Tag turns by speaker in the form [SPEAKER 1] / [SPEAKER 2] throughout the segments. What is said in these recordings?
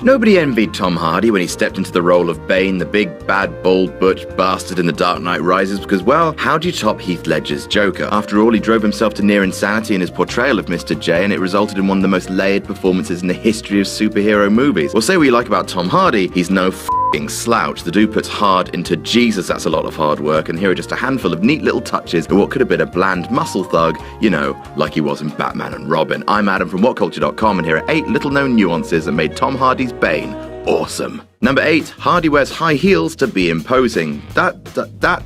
[SPEAKER 1] Nobody envied Tom Hardy when he stepped into the role of Bane, the big, bad, bald, butch bastard in The Dark Knight Rises, because, well, how do you top Heath Ledger's Joker? After all, he drove himself to near insanity in his portrayal of Mr. J, and it resulted in one of the most layered performances in the history of superhero movies. Well, say what you like about Tom Hardy, he's no f***ing slouch. The dude puts hard into Jesus, that's a lot of hard work, and here are just a handful of neat little touches of what could have been a bland muscle thug, you know, like he was in Batman and Robin. I'm Adam from WhatCulture.com, and here are 8 little-known nuances that made Tom Hardy's Bane awesome. Number 8, Hardy wears high heels to be imposing.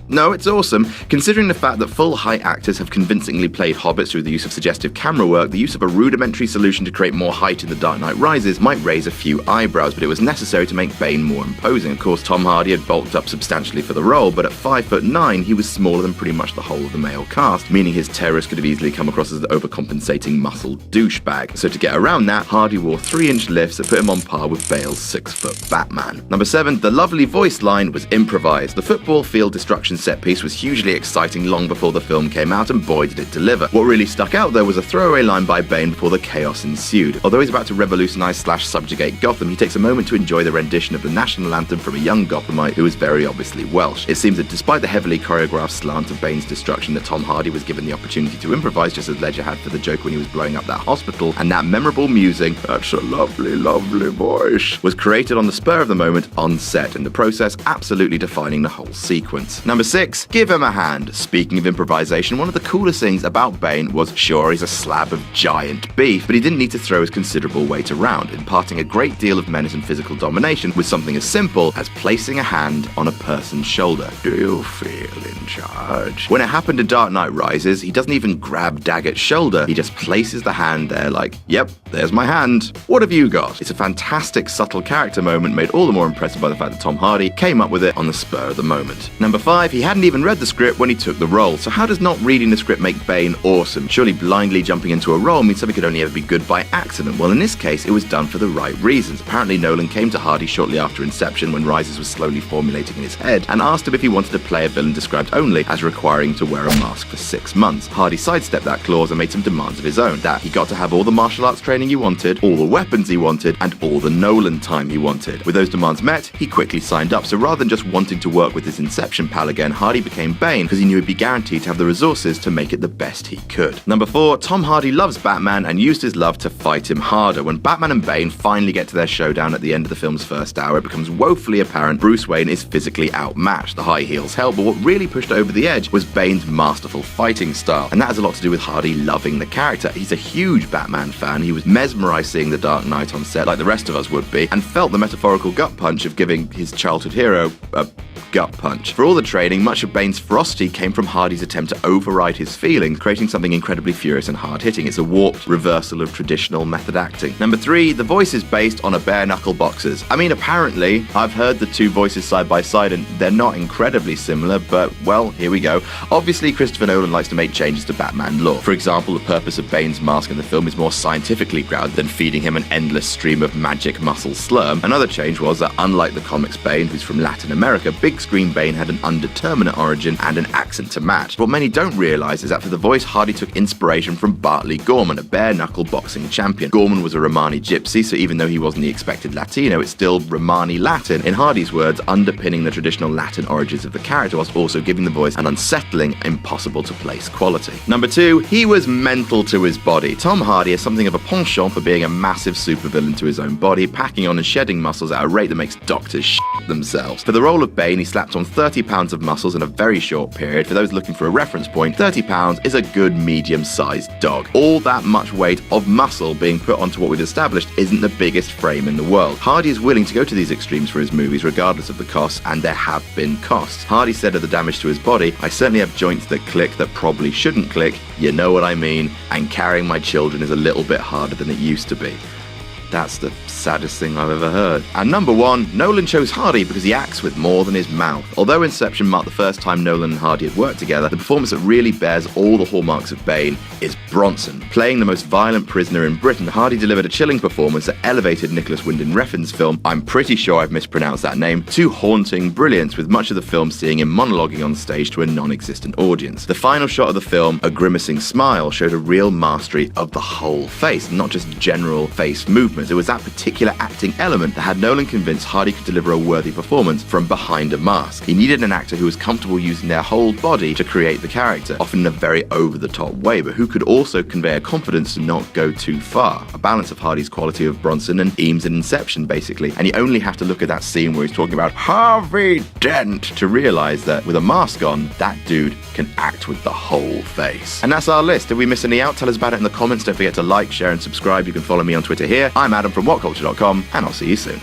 [SPEAKER 1] No, it's awesome. Considering the fact that full-height actors have convincingly played hobbits through the use of suggestive camera work, the use of a rudimentary solution to create more height in The Dark Knight Rises might raise a few eyebrows, but it was necessary to make Bane more imposing. Of course, Tom Hardy had bulked up substantially for the role, but at 5'9", he was smaller than pretty much the whole of the male cast, meaning his terrorist could have easily come across as an overcompensating muscle douchebag. So to get around that, Hardy wore 3-inch lifts that put him on par with Bale's 6-foot Batman. Number 7, the lovely voice line was improvised. The football field destruction set piece was hugely exciting long before the film came out, and boy did it deliver. What really stuck out though was a throwaway line by Bane before the chaos ensued. Although he's about to revolutionize/subjugate Gotham, he takes a moment to enjoy the rendition of the national anthem from a young Gothamite who is very obviously Welsh. It seems that despite the heavily choreographed slant of Bane's destruction, that Tom Hardy was given the opportunity to improvise just as Ledger had for the Joker when he was blowing up that hospital, and that memorable musing, "That's a lovely, lovely voice," was created on the spur of the moment on set, in the process absolutely defining the whole sequence. Number 6, give him a hand. Speaking of improvisation, one of the coolest things about Bane was, sure, he's a slab of giant beef, but he didn't need to throw his considerable weight around, imparting a great deal of menace and physical domination with something as simple as placing a hand on a person's shoulder. Do you feel in charge? When it happened in Dark Knight Rises, he doesn't even grab Daggett's shoulder, he just places the hand there like, yep, there's my hand. What have you got? It's a fantastic subtle character moment made all the more impressive by the fact that Tom Hardy came up with it on the spur of the moment. Number 5, he hadn't even read the script when he took the role, so how does not reading the script make Bane awesome? Surely blindly jumping into a role means something could only ever be good by accident. Well, in this case, it was done for the right reasons. Apparently, Nolan came to Hardy shortly after Inception, when Rises was slowly formulating in his head, and asked him if he wanted to play a villain described only as requiring him to wear a mask for 6 months. Hardy sidestepped that clause and made some demands of his own, that he got to have all the martial arts training he wanted, all the weapons he wanted, and all the Nolan time he wanted. With those demands met, he quickly signed up, so rather than just wanting to work with his Inception pal again, Hardy became Bane because he knew he'd be guaranteed to have the resources to make it the best he could. Number 4, Tom Hardy loves Batman and used his love to fight him harder. When Batman and Bane finally get to their showdown at the end of the film's first hour, it becomes woefully apparent Bruce Wayne is physically outmatched. The high heels help, but what really pushed over the edge was Bane's masterful fighting style, and that has a lot to do with Hardy loving the character. He's a huge Batman fan, he was mesmerized seeing The Dark Knight on set, like the rest of us would be, and felt the metaphorical gut punch of giving his childhood hero a gut punch. For all the training, much of Bane's ferocity came from Hardy's attempt to override his feelings, creating something incredibly furious and hard-hitting. It's a warped reversal of traditional method acting. Number 3, the voice is based on a bare-knuckle boxer's. I mean, apparently, I've heard the two voices side by side and they're not incredibly similar, but, well, here we go. Obviously, Christopher Nolan likes to make changes to Batman lore. For example, the purpose of Bane's mask in the film is more scientifically grounded than feeding him an endless stream of magic muscle slurm. Another change was that, unlike the comics Bane, who's from Latin America, big screen Bane had an undeterminate origin and an accent to match. What many don't realise is that for the voice, Hardy took inspiration from Bartley Gorman, a bare-knuckle boxing champion. Gorman was a Romani gypsy, so even though he wasn't the expected Latino, it's still Romani Latin. In Hardy's words, underpinning the traditional Latin origins of the character whilst also giving the voice an unsettling, impossible-to-place quality. Number 2, he was mental to his body. Tom Hardy has something of a penchant for being a massive supervillain to his own body, packing on and shedding muscles at a rate that makes doctors shit themselves. For the role of Bane, he slapped on 30 pounds of muscles in a very short period. For those looking for a reference point, 30 pounds is a good medium-sized dog. All that much weight of muscle being put onto what we've established isn't the biggest frame in the world. Hardy is willing to go to these extremes for his movies regardless of the costs, and there have been costs. Hardy said of the damage to his body, "I certainly have joints that click that probably shouldn't click, you know what I mean, and carrying my children is a little bit harder than it used to be." That's the saddest thing I've ever heard. And number 1, Nolan chose Hardy because he acts with more than his mouth. Although Inception marked the first time Nolan and Hardy had worked together, the performance that really bears all the hallmarks of Bane is Bronson. Playing the most violent prisoner in Britain, Hardy delivered a chilling performance that elevated Nicholas Winding Refn's film, I'm pretty sure I've mispronounced that name, to haunting brilliance, with much of the film seeing him monologuing on stage to a non-existent audience. The final shot of the film, a grimacing smile, showed a real mastery of the whole face, not just general face movements. It was that particular acting element that had Nolan convinced Hardy could deliver a worthy performance from behind a mask. He needed an actor who was comfortable using their whole body to create the character, often in a very over-the-top way, but who could also convey a confidence to not go too far. A balance of Hardy's quality of Bronson and Eames in Inception, basically. And you only have to look at that scene where he's talking about Harvey Dent to realize that with a mask on, that dude can act with the whole face. And that's our list. Did we miss any out? Tell us about it in the comments. Don't forget to like, share, and subscribe. You can follow me on Twitter here. I'm Adam from WhatCulture.com, and I'll see you soon.